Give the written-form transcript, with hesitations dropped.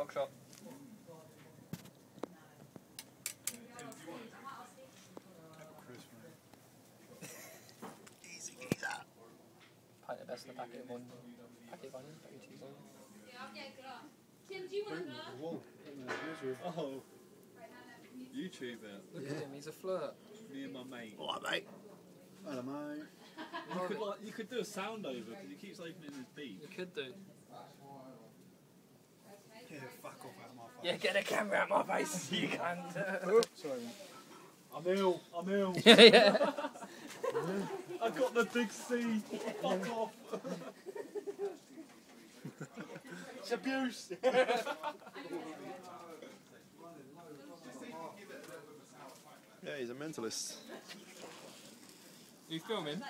Cock shot. Easy geezer. Pint the best in the packet of onions. Packet of onions, packet of cheese onions. Tim, do you want to go? Oh, YouTuber. Look at him, he's a flirt. Me and my mate. Alright, mate. Hello, mate. You could do a sound over because he keeps opening his beak. You could do. Yeah, fuck off out of my face. Yeah, get the camera out my face, you cunt. Sorry, mate. I'm ill. Yeah. I got the big C. Fuck off. It's abuse. Yeah, he's a mentalist. You filming?